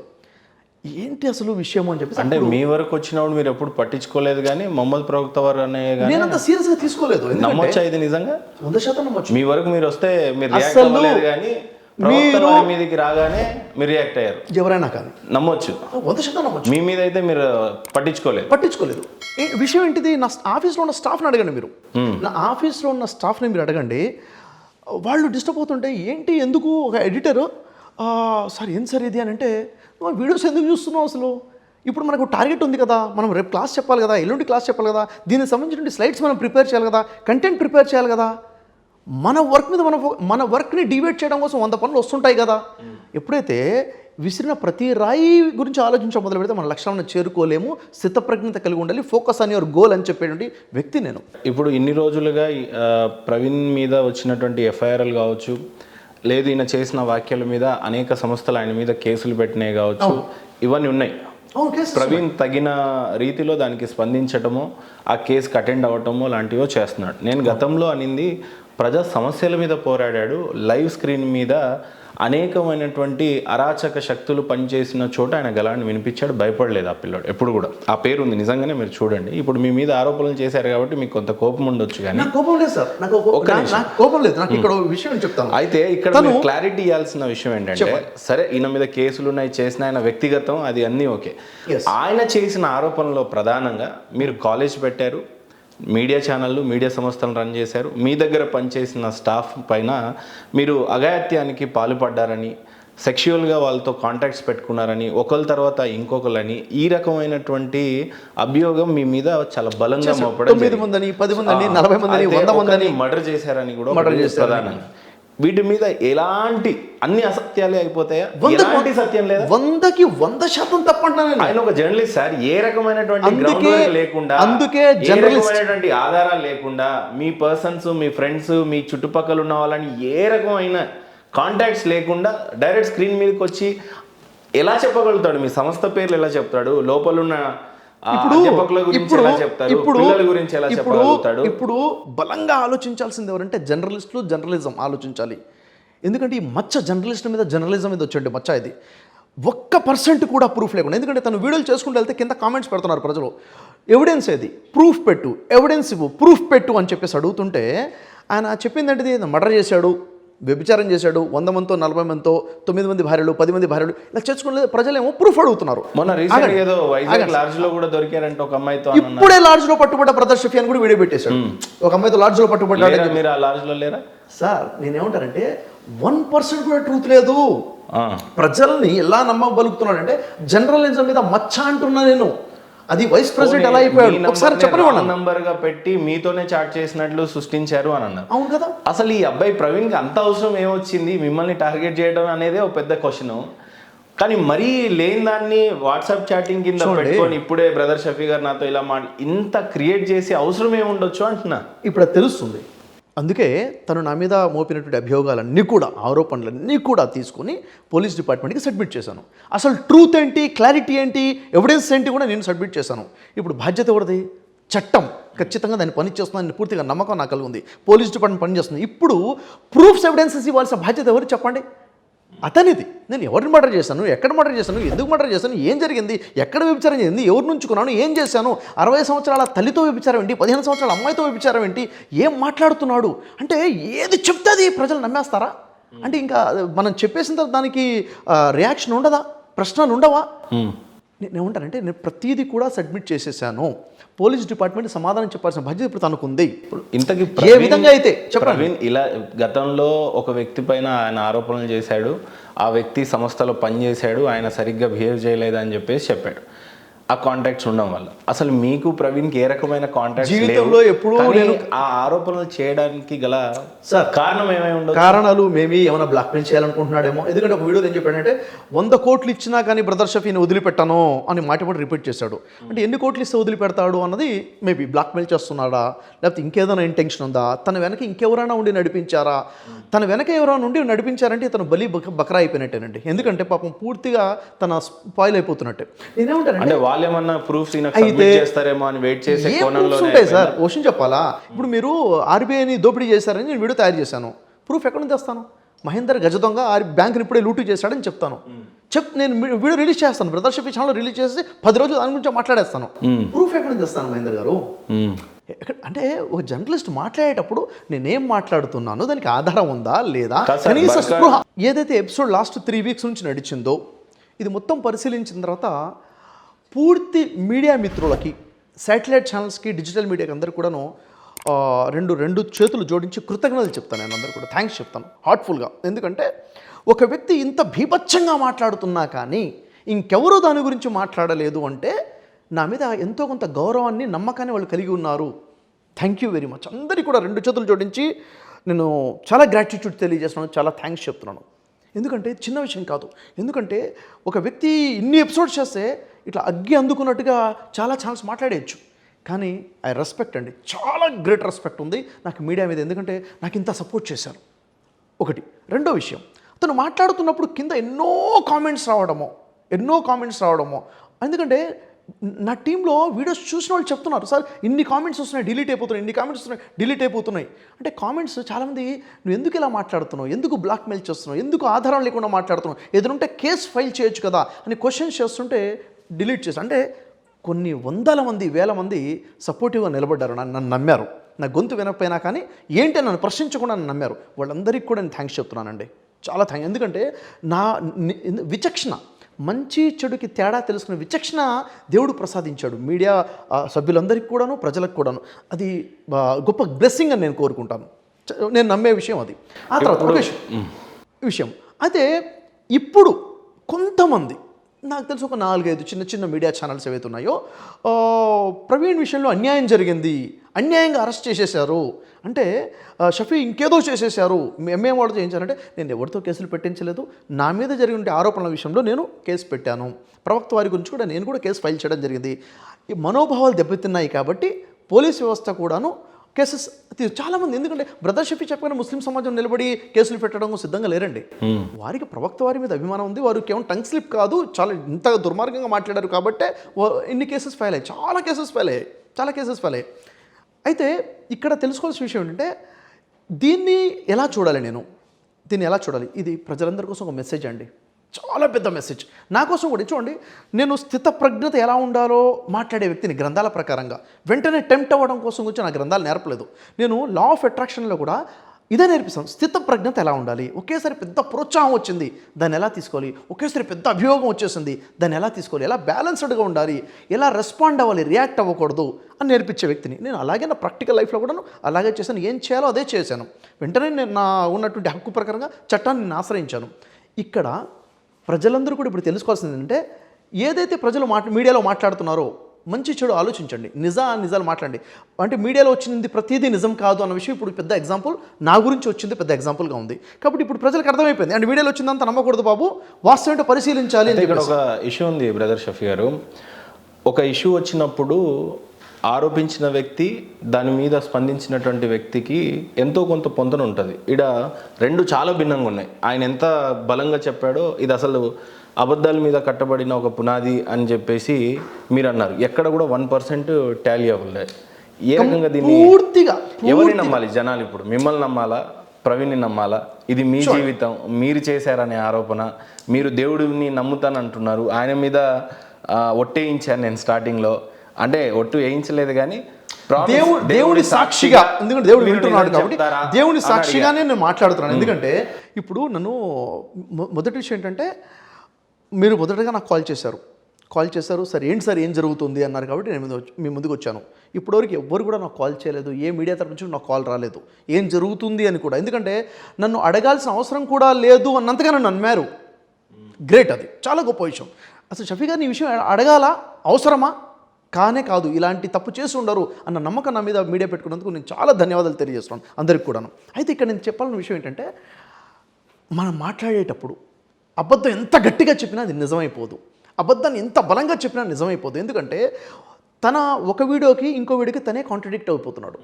ఏంటి అసలు విషయం అని చెప్పి. అంటే మీ వరకు వచ్చినప్పుడు మీరు ఎప్పుడు పట్టించుకోలేదు, కానీ మొహమ్మద్ ప్రవక్త వారు అనే నేనంత సీరియస్గా తీసుకోలేదు. నమ్మొచ్చా ఇది నిజంగా? 100% నమ్మొచ్చు. మీ వరకు మీరు వస్తే మీరు రియాక్ట్ అవ్వలేదు, కానీ మీరు మీదకి రాగానే మీరు రియాక్ట్ అయ్యారు. ఎవరైనా కానీ నమ్మొచ్చు, 100% నమ్మొచ్చు. మీ మీద అయితే మీరు పట్టించుకోలేదు. విషయం ఏంటిది, నా ఆఫీస్లో ఉన్న స్టాఫ్ని అడగండి మీరు. నా ఆఫీస్లో ఉన్న స్టాఫ్ని మీరు అడగండి. వాళ్ళు డిస్టర్బ్ అవుతుంటే ఏంటి, ఎందుకు ఒక ఎడిటర్ సార్ ఏం సార్ ఇది అని అంటే, నువ్వు వీడియోస్ ఎందుకు చూస్తున్నావు అసలు? ఇప్పుడు మనకు టార్గెట్ ఉంది కదా, మనం రేపు క్లాస్ చెప్పాలి కదా, ఎల్లుండి క్లాస్ చెప్పాలి కదా, దీనికి సంబంధించిన స్లైడ్స్ మనం ప్రిపేర్ చేయాలి కదా, కంటెంట్ ప్రిపేర్ చేయాలి కదా. మన వర్క్ మీద మన వర్క్ని డివైడ్ చేయడం కోసం 100 పనులు వస్తుంటాయి కదా. ఎప్పుడైతే విసిరిన ప్రతి రాయి గురించి ఆలోచించడం మొదలు పెడితే మన లక్ష్యాలను చేరుకోలేము. స్థితప్రజ్ఞత కలిగి ఉండాలి, ఫోకస్ ఆన్ యువర్ గోల్ అని చెప్పేటువంటి వ్యక్తి నేను. ఇప్పుడు ఇన్ని రోజులుగా ప్రవీణ్ మీద వచ్చినటువంటి ఎఫ్ఐఆర్లు కావచ్చు, లేదు ఈయన చేసిన వ్యాఖ్యల మీద అనేక సంస్థలు ఆయన మీద కేసులు పెట్టినాయి కావచ్చు, ఇవన్నీ ఉన్నాయి. ప్రవీణ్ తగిన రీతిలో దానికి స్పందించటమో, ఆ కేసుకి అటెండ్ అవ్వటమో లాంటివో చేస్తున్నాడు. నేను గతంలో అనింది, ప్రజా సమస్యల మీద పోరాడాడు, లైవ్ స్క్రీన్ మీద అనేకమైనటువంటి అరాచక శక్తులు పనిచేసిన చోట ఆయన గలాన్ని వినిపించాడు, భయపడలేదు ఆ పిల్లోడు ఎప్పుడు కూడా. ఆ పేరు ఉంది నిజంగానే, మీరు చూడండి. ఇప్పుడు మీ మీద ఆరోపణలు చేశారు కాబట్టి మీకు కొంత కోపం ఉండొచ్చు, కానీ కోపం లేదు సార్, నాకు కోపం లేదు. నాకు ఇక్కడ విషయం చెప్తాను. అయితే ఇక్కడ క్లారిటీ ఇవ్వాల్సిన విషయం ఏంటంటే, సరే ఈయన మీద కేసులు ఉన్నాయి, చేసిన ఆయన వ్యక్తిగతం, అది అన్నీ ఓకే. ఆయన చేసిన ఆరోపణలో ప్రధానంగా మీరు కాలేజ్ పెట్టారు, మీడియా ఛానళ్ళు, మీడియా సంస్థలను రన్ చేశారు, మీ దగ్గర పనిచేసిన స్టాఫ్ పైన మీరు అఘాయిత్యానికి పాల్పడ్డారని, సెక్షువల్గా వాళ్ళతో కాంటాక్ట్స్ పెట్టుకున్నారని, ఒకరి తర్వాత ఇంకొకరని, ఈ రకమైనటువంటి అభియోగం మీ మీద చాలా బలంగా మోపడం, 9 మంది, 10 మంది, 40 మంది, 100 మంది మర్డర్ చేశారని కూడా ప్రధానంగా. వీటి మీద ఎలాంటి అన్ని అసత్యాలే అయిపోతాయా? వందకు ఎలాంటి సత్యం లేదా? 100కి 100% తప్పంటున్నాను నేను. ఆయన ఒక జర్నలిస్ట్ సార్. ఏ రకమైనటువంటి అందుకే- ground work లేకుండా, అందుకే ఏ జర్నలిస్ట్- రకమైనటువంటి ఆధారాలు లేకుండా మీ పర్సన్స్, మీ ఫ్రెండ్స్, మీ చుట్టుపక్కల ఉన్న వాళ్ళని ఏ రకమైన కాంటాక్ట్స్ లేకుండా డైరెక్ట్ స్క్రీన్ మీదకి వచ్చి ఎలా చెప్పగలుగుతాడు? మీ సంస్థ పేర్లు ఎలా చెప్తాడు? లోపల ఉన్న అధ్యాపకుల గురించి ఎలా చెప్తారు? పిల్లల గురించి ఎలా చెప్పగలుగుతాడు? ఇప్పుడు బలంగా ఆలోచించాల్సింది ఎవరంటే జర్నలిస్టులు, జర్నలిజం ఆలోచించాలి. ఎందుకంటే ఈ మచ్చ జర్నలిస్ట్ మీద, జర్నలిజం మీద వచ్చే మచ్చ ఇది. 1% కూడా ప్రూఫ్ లేకుండా, ఎందుకంటే తను వీడియోలు చేసుకుంటూ వెళ్తే కింద కామెంట్స్ పెడుతున్నారు ప్రజలు. ఎవిడెన్స్ ఏది? ప్రూఫ్ పెట్టు, ఎవిడెన్స్ ఇవ్వు, ప్రూఫ్ పెట్టు అని చెప్పేసి అడుగుతుంటే ఆయన చెప్పిందంటే మర్డర్ చేశాడు, వ్యభిచారం చేశాడు, 100 మందితో, 40 మందితో, 9 మంది భార్యలు, 10 మంది భార్యలు, ఇలా చేసుకుంటే ప్రజలేమో ప్రూఫ్ అడుగుతున్నారు. మొన్న రీసెంట్ ఏదో వైజాగ్ లాడ్జ్ లో కూడా దొరికారంటే ఒక అమ్మాయితో అన్నారు. ఇప్పుడే లాడ్జ్ లో పట్టుబడ్డ బ్రదర్ షఫీ అని కూడా వీడియో పెట్టేశాడు. ఒక అమ్మాయితో లాడ్జ్ లో పట్టుబడ్డాడు. లేరా మీరు ఆ లాడ్జ్ లో లేరా? సార్ నేనేమంటానంటే 1% కూడా ట్రూత్ లేదు. ఆ. ప్రజల్ని ఎలా నమ్మబలుగుతున్నాడంటే జర్నలిజం మీద మచ్చ అంటున్నా నేను. అది వైస్ ప్రెసిడెంట్ ఎలా అయిపోయాడు ఒకసారి చెప్పనివ్వండి. నంబర్ గా పెట్టి మీతోనే చాట్ చేసినట్లు సృష్టించారు అని అన్నారు. అవును కదా. అసలు ఈ అబ్బాయి ప్రవీణ్ కి అంత అవసరం ఏమొచ్చింది మిమ్మల్ని టార్గెట్ చేయడం అనేది ఒక పెద్ద క్వశ్చన్. కానీ మరీ లేని దాన్ని వాట్సాప్ చాటింగ్ కింద పెట్టుకొని ఇప్పుడే బ్రదర్ షఫీ గారు నాతో ఇలా ఇంత క్రియేట్ చేసి అవసరం ఏముండొచ్చు అంటున్నా. ఇప్పుడు అది తెలుస్తుంది. అందుకే తను నా మీద మోపినటువంటి అభియోగాలన్నీ కూడా, ఆరోపణలన్నీ కూడా తీసుకొని పోలీస్ డిపార్ట్మెంట్కి సబ్మిట్ చేశాను. అసలు ట్రూత్ ఏంటి, క్లారిటీ ఏంటి, ఎవిడెన్స్ ఏంటి కూడా నేను సబ్మిట్ చేశాను. ఇప్పుడు బాధ్యత ఎవరిది? చట్టం ఖచ్చితంగా దాన్ని పని చేస్తుందని పూర్తిగా నమ్మకం నాకు కలిగి ఉంది. పోలీస్ డిపార్ట్మెంట్ పనిచేస్తుంది. ఇప్పుడు ప్రూఫ్స్, ఎవిడెన్సెస్ ఇవ్వాల్సిన బాధ్యత ఎవరు చెప్పండి? అతనిది. నేను ఎవరిని మర్డర్ చేశాను, ఎక్కడ మర్డర్ చేశాను, ఎందుకు మర్డర్ చేశాను, ఏం జరిగింది, ఎక్కడ వ్యభిచారం జరిగింది, ఎవరు నుంచుకున్నాను, ఏం చేశాను, 60 సంవత్సరాల తల్లితో వ్యభిచారం ఏంటి, 15 సంవత్సరాల అమ్మాయితో వ్యభిచారం ఏంటి, ఏం మాట్లాడుతున్నాడు అంటే ఏది చెప్తే అది ప్రజలు నమ్మేస్తారా? అంటే ఇంకా మనం చెప్పేసిన తర్వాత దానికి రియాక్షన్ ఉండదా, ప్రశ్నలు ఉండవా? నేనేమంటానంటే నేను ప్రతిదీ కూడా సబ్మిట్ చేసేసాను. పోలీస్ డిపార్ట్మెంట్ సమాధానం చెప్పాల్సిన బాధ్యత ఇప్పుడు తనకుంది. ఇంతకీ ఏ విధంగా అయితే ప్రవీణ్ ఇలా గతంలో ఒక వ్యక్తి పైన ఆయన ఆరోపణలు చేశాడు, ఆ వ్యక్తి సంస్థలో పనిచేశాడు, ఆయన సరిగ్గా బిహేవ్ చేయలేదని చెప్పేసి చెప్పాడు. ఆ కాంటాక్ట్స్ ఉండడం వల్ల అసలు మీకు ప్రవీణ్కి ఏ రకమైన కాంటాక్ట్స్ జీవితంలో ఎప్పుడూ నేను ఆ ఆరోపణలు చేయడానికి గల కారణం ఏమై ఉండదు? కారణాలు మేబీ ఏమైనా బ్లాక్మెయిల్ చేయాలనుకుంటున్నాడేమో. ఎందుకంటే ఒక వీడియో ఏం చెప్పాడంటే 100 కోట్లు ఇచ్చినా కానీ బ్రదర్ షఫీని వదిలిపెట్టాను అని మాట రిపీట్ చేశాడు. అంటే ఎన్ని కోట్లు ఇస్తే వదిలిపెడతాడు అన్నది మేబీ బ్లాక్మెయిల్ చేస్తున్నాడా, లేకపోతే ఇంకేదైనా ఇంటెన్షన్ ఉందా, తన వెనక ఇంకెవరైనా ఉండి నడిపించారా? తన వెనక ఎవరైనా ఉండి నడిపించారంటే తను బలి బకరా అయిపోయినట్టేనండి. ఎందుకంటే పాపం పూర్తిగా తన స్పాయిల్ అయిపోతున్నట్టే. నేనేమంటానంటే వాళ్ళేమన్నా ప్రూఫ్స్ చేస్తారేమో అని వెయిట్ చేసే కోణంలో ఉంటాయి సార్. క్వశ్చన్ చెప్పాలా? ఇప్పుడు మీరు ఆర్బీఐని దోపిడీ చేశారని నేను వీడియో తయారు చేశాను. ప్రూఫ్ ఎక్కడ నుంచి తెస్తాను? మహేందర్ గజ దొంగ బ్యాంకుని ఇప్పుడే లూటు చేశాడని చెప్తాను. నేను వీడియో రిలీజ్ చేస్తాను, బ్రదర్ షఫీ ఛానల్ రిలీజ్ చేసి 10 రోజులు దాని గురించి మాట్లాడేస్తాను. ప్రూఫ్ ఎక్కడ నుంచి తెస్తాను మహేందర్ గారు? అంటే ఒక జర్నలిస్ట్ మాట్లాడేటప్పుడు నేనేం మాట్లాడుతున్నాను, దానికి ఆధారం ఉందా లేదా, కనీస స్పృహ. ఏదైతే ఎపిసోడ్ లాస్ట్ 3 వీక్స్ నుంచి నడిచిందో ఇది మొత్తం పరిశీలించిన తర్వాత పూర్తి మీడియా మిత్రులకి, శాటిలైట్ ఛానల్స్కి, డిజిటల్ మీడియాకి అందరికీ కూడాను రెండు చేతులు జోడించి కృతజ్ఞతలు చెప్తాను. నేను అందరూ కూడా థ్యాంక్స్ చెప్తాను హార్ట్ఫుల్గా. ఎందుకంటే ఒక వ్యక్తి ఇంత భీభత్సంగా మాట్లాడుతున్నా కానీ ఇంకెవరూ దాని గురించి మాట్లాడలేదు అంటే నా మీద ఎంతో కొంత గౌరవాన్ని, నమ్మకాన్ని వాళ్ళు కలిగి ఉన్నారు. Thank you very much. అందరికీ కూడా 2 చేతులు జోడించి నేను చాలా గ్రాటిట్యూడ్ తెలియజేస్తున్నాను, చాలా థ్యాంక్స్ చెప్తున్నాను. ఎందుకంటే చిన్న విషయం కాదు. ఎందుకంటే ఒక వ్యక్తి ఇన్ని ఎపిసోడ్స్ చేస్తే ఇట్లా అగ్గి అందుకున్నట్టుగా చాలా ఛాన్స్ మాట్లాడేయచ్చు. కానీ ఐ రెస్పెక్ట్ అండి, చాలా గ్రేట్ రెస్పెక్ట్ ఉంది నాకు మీడియా మీద. ఎందుకంటే నాకు ఇంత సపోర్ట్ చేశారు ఒకటి. రెండో విషయం, అతను మాట్లాడుతున్నప్పుడు కింద ఎన్నో కామెంట్స్ రావడమో. ఎందుకంటే నా టీంలో వీడియోస్ చూసిన వాళ్ళు చెప్తున్నారు, సార్ ఇన్ని కామెంట్స్ వస్తున్నాయి, డిలీట్ అయిపోతున్నాయి. అంటే కామెంట్స్ చాలామంది, నువ్వు ఎందుకు ఇలా మాట్లాడుతున్నావు, ఎందుకు బ్లాక్మెయిల్ చేస్తున్నావు, ఎందుకు ఆధారం లేకుండా మాట్లాడుతున్నావు, ఏదైనా కేసు ఫైల్ చేయొచ్చు కదా అని క్వశ్చన్స్ చేస్తుంటే డిలీట్ చేసి. అంటే కొన్ని వందల మంది, వేల మంది సపోర్టివ్గా నిలబడ్డారు, నన్ను నమ్మారు. నా గొంతు వినకపోయినా కానీ ఏంటి నన్ను ప్రశ్నించకుండా నన్ను నమ్మారు. వాళ్ళందరికీ కూడా నేను థ్యాంక్స్ చెప్తున్నానండి, చాలా థ్యాంక్స్. ఎందుకంటే నా విచక్షణ, మంచి చెడుకి తేడా తెలుసుకునే విచక్షణ దేవుడు ప్రసాదించాడు మీడియా సభ్యులందరికీ కూడాను, ప్రజలకు కూడాను. అది గొప్ప బ్లెస్సింగ్ అని నేను కోరుకుంటాను, నేను నమ్మే విషయం అది. ఆ తర్వాత ఒక విషయం అయితే ఇప్పుడు కొంతమంది నాకు తెలిసి ఒక 4-5 చిన్న చిన్న మీడియా ఛానల్స్ ఏవైతే ఉన్నాయో ప్రవీణ్ విషయంలో అన్యాయం జరిగింది, అన్యాయంగా అరెస్ట్ చేసేశారు అంటే షఫీ ఇంకేదో చేసేశారు, మేము వాడితో చేయించారంటే నేను ఎవరితో కేసులు పెట్టించలేదు, నా మీద జరిగిన ఆరోపణల విషయంలో నేను కేసు పెట్టాను, ప్రవక్త వారి గురించి కూడా నేను కూడా కేసు ఫైల్ చేయడం జరిగింది. ఈ మనోభావాలు దెబ్బతిన్నాయి కాబట్టి పోలీస్ వ్యవస్థ కూడాను కేసెస్ చాలామంది, ఎందుకంటే బ్రదర్ షఫీ చెప్పగానే ముస్లిం సమాజం నిలబడి కేసులు పెట్టడం సిద్ధంగా లేరండి. వారికి ప్రవక్త వారి మీద అభిమానం ఉంది, వారు కేవలం టంగ్ స్లిప్ కాదు, చాలా ఇంత దుర్మార్గంగా మాట్లాడారు కాబట్టే ఇన్ని కేసెస్ ఫైల్ అయ్యాయి, చాలా కేసెస్ ఫైల్ అయ్యాయి. అయితే ఇక్కడ తెలుసుకోవాల్సిన విషయం ఏంటంటే దీన్ని ఎలా చూడాలి, ఇది ప్రజలందరి కోసం ఒక మెసేజ్ అండి, చాలా పెద్ద మెసేజ్. నా కోసం కూడా చూడండి, నేను స్థితప్రజ్ఞత ఎలా ఉండాలో మాట్లాడే వ్యక్తిని గ్రంథాల ప్రకారంగా, వెంటనే టెంప్ట్ అవ్వడం కోసం గురించి నా గ్రంథాలు నేర్పలేదు. నేను లా ఆఫ్ అట్రాక్షన్లో కూడా ఇదే నేర్పిస్తాను, స్థితప్రజ్ఞత ఎలా ఉండాలి. ఒకేసారి పెద్ద ప్రోత్సాహం వచ్చింది, దాన్ని ఎలా తీసుకోవాలి, ఒకేసారి పెద్ద అభియోగం వచ్చేసింది, దాన్ని ఎలా తీసుకోవాలి, ఎలా బ్యాలెన్స్డ్గా ఉండాలి, ఎలా రెస్పాండ్ అవ్వాలి, రియాక్ట్ అవ్వకూడదు అని నేర్పించే వ్యక్తిని నేను. అలాగే నా ప్రాక్టికల్ లైఫ్లో కూడా అలాగే చేశాను, ఏం చేయాలో అదే చేశాను. వెంటనే నేను నా ఉన్నటువంటి హక్కు ప్రకారంగా చట్టాన్ని నేను ఆశ్రయించాను. ఇక్కడ ప్రజలందరూ కూడా ఇప్పుడు తెలుసుకోవాల్సింది ఏంటంటే ఏదైతే ప్రజలు మీడియాలో మాట్లాడుతున్నారో మంచి చెడు ఆలోచించండి, నిజాలు మాట్లాడండి. అంటే మీడియాలో వచ్చింది ప్రతిదీ నిజం కాదు అన్న విషయం ఇప్పుడు పెద్ద ఎగ్జాంపుల్ నా గురించి వచ్చింది, పెద్ద ఎగ్జాంపుల్గా ఉంది. కాబట్టి ఇప్పుడు ప్రజలకు అర్థమైపోయింది, అంటే మీడియాలో వచ్చిందంత నమ్మకూడదు బాబు, వాస్తవం ఏంటో పరిశీలించాలి. ఇక్కడ ఒక ఇష్యూ ఉంది బ్రదర్ షఫీ గారు, ఒక ఇష్యూ వచ్చినప్పుడు ఆరోపించిన వ్యక్తి దాని మీద స్పందించినటువంటి వ్యక్తికి ఎంతో కొంత పొంతన ఉంటుంది. ఇక్కడ రెండు చాలా భిన్నంగా ఉన్నాయి. ఆయన ఎంత బలంగా చెప్పాడో ఇది అసలు అబద్ధాల మీద కట్టబడిన ఒక పునాది అని చెప్పేసి మీరు అన్నారు, ఎక్కడ కూడా 1% టాలీ అవ్వలేదు. ఏ రకంగా దీన్ని పూర్తిగా ఎవరిని నమ్మాలి జనాలు? ఇప్పుడు మిమ్మల్ని నమ్మాలా, ప్రవీణ్ని నమ్మాలా? ఇది మీ జీవితం, మీరు చేశారనే ఆరోపణ, మీరు దేవుడిని నమ్ముతానంటున్నారు, ఆయన మీద ఒట్టేయించాను నేను స్టార్టింగ్లో, అంటే ఒట్టు వేయించలేదు కానీ దేవుడి సాక్షిగా, ఎందుకంటే దేవుడు వింటున్నాడు కాబట్టి దేవుని సాక్షిగానే నేను మాట్లాడుతున్నాను. ఎందుకంటే ఇప్పుడు నన్ను మొదటి విషయం ఏంటంటే మీరు మొదటగా నాకు కాల్ చేశారు, సార్ ఏంటి సార్ ఏం జరుగుతుంది అన్నారు కాబట్టి నేను మీ ముందుకు వచ్చాను. ఇప్పటివరకు ఎవ్వరు కూడా నాకు కాల్ చేయలేదు, ఏ మీడియా తరపు నుంచి నాకు కాల్ రాలేదు ఏం జరుగుతుంది అని కూడా. ఎందుకంటే నన్ను అడగాల్సిన అవసరం కూడా లేదు అన్నంతగా నన్ను నమ్మారు. గ్రేట్, అది చాలా గొప్ప విషయం. అసలు షఫీ గారిని ఈ విషయం అడగాల అవసరమా? కాదు, ఇలాంటి తప్పు చేసి ఉండరు అన్న నమ్మకం నా మీద మీడియా పెట్టుకున్నందుకు నేను చాలా ధన్యవాదాలు తెలియజేస్తున్నాను అందరికి కూడాను. అయితే ఇక్కడ నేను చెప్పాలన్న విషయం ఏంటంటే మనం మాట్లాడేటప్పుడు అబద్ధం ఎంత గట్టిగా చెప్పినా అది నిజమైపోదు, అబద్ధాన్ని ఎంత బలంగా చెప్పినా నిజమైపోదు. ఎందుకంటే తన ఒక వీడియోకి ఇంకో వీడియోకి తనే కాంట్రడిక్ట్ అయిపోతున్నాడు.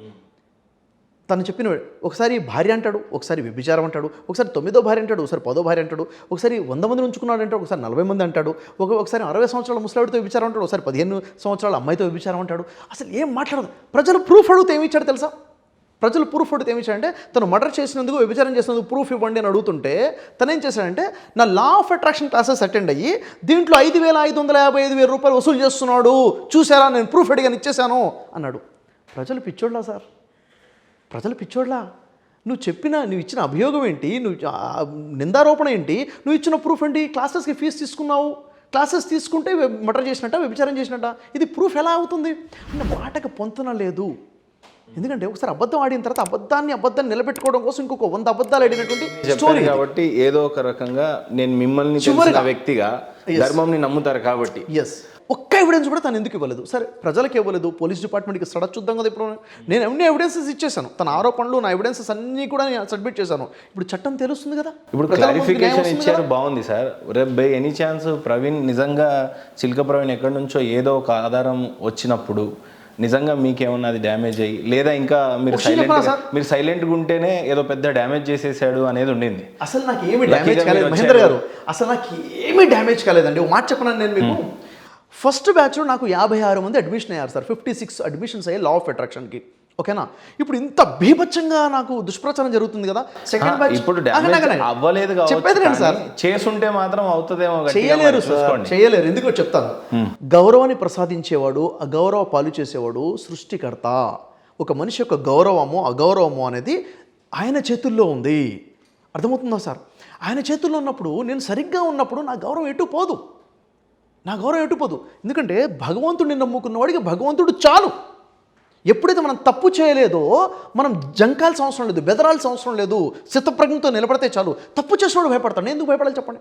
తను చెప్పిన ఒకసారి భార్య అంటాడు, ఒకసారి వ్యభిచారం అంటాడు, ఒకసారి 9వ భార్య అంటాడు, ఒకసారి 10వ భార్య అంటాడు, ఒకసారి 100 మందిని ఉంచుకున్నాడు అంటాడు, ఒకసారి 40 మంది అంటాడు, ఒకసారి 60 సంవత్సరాల ముసలాడితో వ్యభిచారం అంటాడు, ఒకసారి 15 సంవత్సరాల అమ్మాయితో వ్యభిచారం అంటాడు. అసలు ఏం మాట్లాడదు. ప్రజలు ప్రూఫ్ అడిగితే ఏమి ఇచ్చాడు తెలుసా? ప్రజలు ప్రూఫ్ అడిగితే ఏమి ఇచ్చాడంటే తను మర్డర్ చేసినందుకు, వ్యభిచారం చేసినందుకు ప్రూఫ్ ఇవ్వండి అని అడుగుతుంటే తనేం చేశాడంటే నా లా ఆఫ్ అట్రాక్షన్ క్లాసెస్ అటెండ్ అయ్యి దీంట్లో 5,555,000 రూపాయలు వసూలు చేస్తున్నాడు, చూసారా, నేను ప్రూఫ్ అడిగాను ఇచ్చేసాను అన్నాడు. ప్రజలు పిచ్చోడ్లా సార్, ప్రజలు పిచ్చోడ్లా. నువ్వు ఇచ్చిన అభియోగం ఏంటి, నిందారోపణ ఏంటి, నువ్వు ఇచ్చిన ప్రూఫ్ ఏంటి? క్లాసెస్కి ఫీజు తీసుకున్నావు, క్లాసెస్ తీసుకుంటే మర్డర్ చేసినట్ట, వ్యభిచారం చేసినట్ట, ఇది ప్రూఫ్ ఎలా అవుతుంది అంటే మాటకు పొంతన లేదు. ఎందుకంటే ఒకసారి అబద్ధం ఆడిన తర్వాత అబద్ధాన్ని నిలబెట్టుకోవడం కోసం ఇంకొక 100 అబద్ధాలు ఆడినటువంటి స్టోరీ కాబట్టి ఏదో ఒక రకంగా నేను మిమ్మల్ని తెలిసిన వ్యక్తిగా ధర్మంని నమ్ముతారు కాబట్టి ఒక్క ఎవిడెన్స్ కూడా తను ఎందుకు ఇవ్వలేదు? సరే ప్రజలకు ఇవ్వలేదు, పోలీస్ డిపార్ట్మెంట్కి చూద్దాం కదా. ఇప్పుడు నేను అన్ని ఎవిడెన్సెస్ ఇచ్చేసాను, తన ఆరోపణలు నా ఎవిడెన్సెస్ అన్నీ కూడా నేను సబ్మిట్ చేశాను. ఇప్పుడు చట్టం తెలుస్తుంది కదా. ఇప్పుడు క్లారిఫికేషన్ ఇచ్చారు, బాగుంది సార్. రేపు బై ఎనీ ఛాన్స్ ప్రవీణ్ నిజంగా చిలక ప్రవీణ్ ఎక్కడి నుంచో ఏదో ఒక ఆధారం వచ్చినప్పుడు నిజంగా మీకేమన్నా అది డ్యామేజ్ అయ్యి, లేదా ఇంకా మీరు సైలెంట్గా ఉంటేనే ఏదో పెద్ద డ్యామేజ్ చేసేసాడు అనేది ఉండింది. అసలు నాకు ఏమి డ్యామేజ్ కాలేదు మహేంద్ర గారు, అసలు నాకు ఏమీ డ్యామేజ్ కాలేదండి. ఒక మాట చెప్పను నేను మీకు. ఫస్ట్ బ్యాచ్లో నాకు 56 మంది అడ్మిషన్ అయ్యారు సార్, 56 అడ్మిషన్స్ అయ్యాయి లా ఆఫ్ అట్రాక్షన్కి. ఓకేనా? ఇప్పుడు ఇంత బీభత్సంగా నాకు దుష్ప్రచారం జరుగుతుంది కదా. సెకండ్ బ్యాచ్ ఇప్పుడు అవ్వలేదు సార్, చేసుంటే మాత్రం అవుతుందేమో. చేయలేరు. ఎందుకో చెప్తాను. గౌరవాన్ని ప్రసాదించేవాడు, అగౌరవ పాలు చేసేవాడు సృష్టికర్త. ఒక మనిషి యొక్క గౌరవము అగౌరవము అనేది ఆయన చేతుల్లో ఉంది. అర్థమవుతుందా సార్? ఆయన చేతుల్లో ఉన్నప్పుడు, నేను సరిగ్గా ఉన్నప్పుడు నా గౌరవం ఎటు పోదు. ఎందుకంటే భగవంతుడిని నమ్ముకున్న వాడికి భగవంతుడు చాలు. ఎప్పుడైతే మనం తప్పు చేయలేదో మనం జంకాల్సిన అవసరం లేదు, బెదరాల్సిన అవసరం లేదు, స్థితప్రజ్ఞతో నిలబడితే చాలు. తప్పు చేసినవాడు భయపడతాడు. నేను ఎందుకు భయపడాలి చెప్పండి?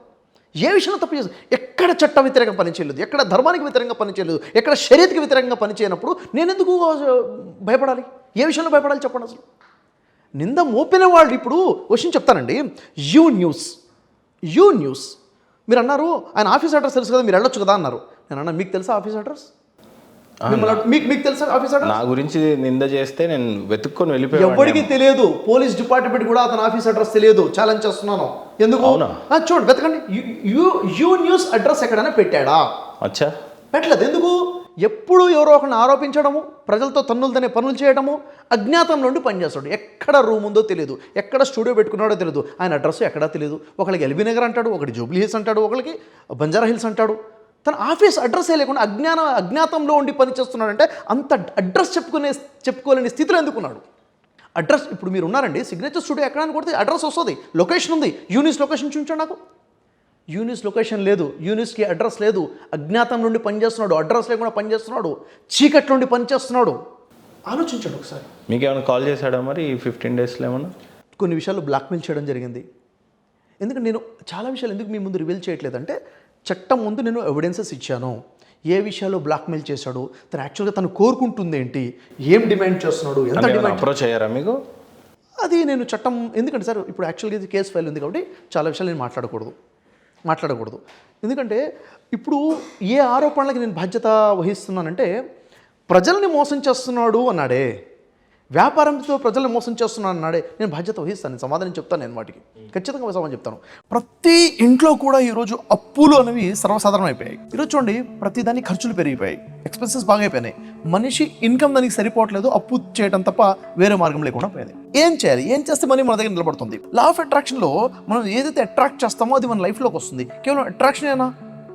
ఏ విషయంలో తప్పు చేసి ఎక్కడ చట్ట వ్యతిరేకంగా పనిచేయలేదు, ఎక్కడ ధర్మానికి వ్యతిరేకంగా పనిచేయలేదు, ఎక్కడ శరీరకి వ్యతిరేకంగా పనిచేయనప్పుడు నేను ఎందుకు భయపడాలి? ఏ విషయంలో భయపడాలి చెప్పండి అసలు? నింద మోపిన వాళ్ళు ఇప్పుడు క్వశ్చన్ చెప్తానండి. యూ న్యూస్ మీరు అన్నారు ఆయన ఆఫీస్ అడ్రస్ తెలుసు కదా, మీరు వెళ్ళొచ్చు కదా అన్నారు. నేను అన్నా మీకు తెలుసా ఆఫీస్ అడ్రస్? మీకు తెలుసా ఆఫీస్ అడ్రస్? నా గురించి నింద చేస్తే నేను వెతుక్కొని వెళ్ళిపోయాను. ఎవరికి తెలియదు, పోలీస్ డిపార్ట్మెంట్ కూడా అతని ఆఫీస్ అడ్రస్ తెలియదు. ఛాలెంజ్ చేస్తున్నాను. ఎందుకు? చూడండి, వెతకండి. యూ న్యూస్ అడ్రస్ ఎక్కడైనా పెట్టాడా? అచ్చా, పెట్టలేదు. ఎందుకు? ఎప్పుడు ఎవరో ఒకరిని ఆరోపించడము, ప్రజలతో తన్నులు తనే పనులు చేయడము, అజ్ఞాతం నుండి పనిచేస్తాడు. ఎక్కడ రూమ్ ఉందో తెలియదు, ఎక్కడ స్టూడియో పెట్టుకున్నాడో తెలియదు, ఆయన అడ్రస్ ఎక్కడా తెలియదు. ఒకరికి ఎల్బీ నగర్ అంటాడు, ఒకటి జూబ్లీ హిల్స్ అంటాడు, ఒకరికి బంజారా హిల్స్ అంటాడు. తన ఆఫీస్ అడ్రస్సే లేకుండా అజ్ఞాతంలో ఉండి పని చేస్తున్నాడంటే అంత అడ్రస్ చెప్పుకోలేని స్థితిలో ఎందుకున్నాడు? అడ్రస్ ఇప్పుడు మీరు ఉన్నారండి, సిగ్నేచర్ స్టూడియో ఎక్కడానికి కొడితే అడ్రస్ వస్తుంది, లొకేషన్ ఉంది. యూనిస్ లొకేషన్ చూపించండి నాకు. యూనిస్ లొకేషన్ లేదు, యూనిస్కి అడ్రస్ లేదు. అజ్ఞాతం నుండి పనిచేస్తున్నాడు, అడ్రస్ లేకుండా పనిచేస్తున్నాడు, చీకట్లో నుండి పనిచేస్తున్నాడు. ఆలోచించండి ఒకసారి. మీకు ఏమైనా కాల్ చేశాడా మరి ఈ 15 డేస్లో ఏమన్నా? కొన్ని విషయాలు బ్లాక్మెయిల్ చేయడం జరిగింది. ఎందుకంటే నేను చాలా విషయాలు ఎందుకు మీ ముందు రివీల్ చేయట్లేదంటే, చట్టం ముందు నేను ఎవిడెన్సెస్ ఇచ్చాను. ఏ విషయాల్లో బ్లాక్మెయిల్ చేశాడు, తను యాక్చువల్గా తను కోరుకుంటుంది ఏంటి, ఏం డిమాండ్ చేస్తున్నాడు, ఎంత డిమాండ్ అప్రోచ్ అయ్యారా మీకు? అది నేను చట్టం ఎందుకంటే సార్ ఇప్పుడు యాక్చువల్గా ఇది కేసు ఫైల్ ఉంది కాబట్టి చాలా విషయాలు నేను మాట్లాడకూడదు. ఎందుకంటే ఇప్పుడు ఏ ఆరోపణలకి నేను బాధ్యత వహిస్తున్నానంటే, ప్రజల్ని మోసం చేస్తున్నాడు అన్నాడే, వ్యాపారంతో ప్రజల్ని మోసం చేస్తున్నాడు అన్నాడే, నేను బాధ్యత వహిస్తాను, నేను సమాధానం చెప్తాను. నేను వాటికి ఖచ్చితంగా సమాధానం చెప్తాను. ప్రతి ఇంట్లో కూడా ఈరోజు అప్పులు అనేవి సర్వసాధారణం అయిపోయాయి. ఈరోజు చూడండి, ప్రతి దానికి ఖర్చులు పెరిగిపోయాయి, ఎక్స్పెన్సెస్ బాగా అయిపోయినాయి. మనిషి ఇన్కమ్ దానికి సరిపోవట్లేదు, అప్పు చేయడం తప్ప వేరే మార్గం లేకుండా పోయింది. ఏం చేయాలి? ఏం చేస్తే మనీ మన దగ్గర నిలబడుతుంది? లా ఆఫ్ అట్రాక్షన్లో మనం ఏదైతే అట్రాక్ట్ చేస్తామో అది మన లైఫ్లోకి వస్తుంది. కేవలం అట్రాక్షన్ ఏనా?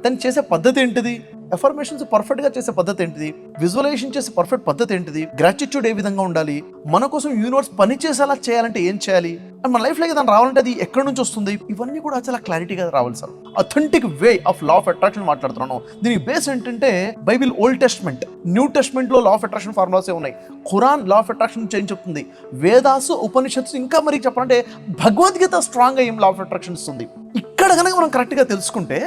దాన్ని చేసే పద్ధతి ఏంటిది? ఎఫర్మేషన్స్ పర్ఫెక్ట్గా చేసే పద్ధతి ఏంటిది? విజువలైజేషన్ చేసే పర్ఫెక్ట్ పద్ధతి ఏంటిది? గ్రాటిట్యూడ్ ఏ విధంగా ఉండాలి? మన కోసం యూనివర్స్ పని చేసేలా చేయాలంటే ఏం చేయాలి? అండ్ మన లైఫ్లోకి దాన్ని రావాలంటే అది ఎక్కడి నుంచి వస్తుంది? ఇవన్నీ కూడా చాలా క్లారిటీగా రావాలి sir. Authentic way of law of attraction మాట్లాడుతున్నాను. దీనికి బేస్ ఏంటంటే బైబిల్, ఓల్డ్ టెస్ట్మెంట్, న్యూ టెస్ట్మెంట్లో లా ఆఫ్ అట్రాక్షన్ ఫార్ములాసే ఉన్నాయి. Quran law of attraction change చెప్తుంది. వేదాసు, ఉపనిషత్తు, ఇంకా మరి చెప్పాలంటే భగవద్గీత స్ట్రాంగ్గా ఏం లా ఆఫ్ అట్రాక్షన్ ఇస్తుంది. ఇక్కడ కనుక మనం కరెక్ట్గా తెలుసుకుంటే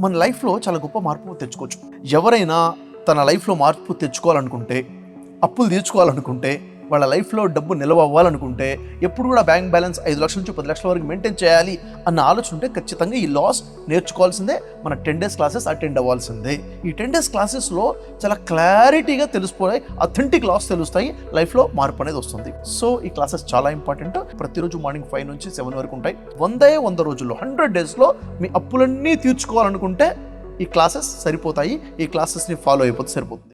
మన లైఫ్లో చాలా గొప్ప మార్పు తెచ్చుకోవచ్చు. ఎవరైనా తన లైఫ్లో మార్పు తెచ్చుకోవాలనుకుంటే, అప్పులు తీర్చుకోవాలనుకుంటే, వాళ్ళ లైఫ్లో డబ్బు నిల్వ అవ్వాలనుకుంటే, ఎప్పుడు కూడా బ్యాంక్ బ్యాలెన్స్ 5 లక్షల నుంచి 10 లక్షల వరకు మెయింటైన్ చేయాలి అన్న ఆలోచన ఉంటే ఖచ్చితంగా ఈ లాస్ నేర్చుకోవాల్సిందే. మన 10 days క్లాసెస్ అటెండ్ అవ్వాల్సిందే. ఈ 10 days క్లాసెస్లో చాలా క్లారిటీగా తెలిసిపోయి అథెంటిక్ లాస్ తెలుస్తాయి, లైఫ్లో మార్పు అనేది వస్తుంది. సో ఈ క్లాసెస్ చాలా ఇంపార్టెంట్. ప్రతిరోజు మార్నింగ్ 5 నుంచి 7 వరకు ఉంటాయి. 100 రోజుల్లో 100 daysలో మీ అప్పులన్నీ తీర్చుకోవాలనుకుంటే ఈ క్లాసెస్ సరిపోతాయి. ఈ క్లాసెస్ని ఫాలో అయిపోతే సరిపోతుంది.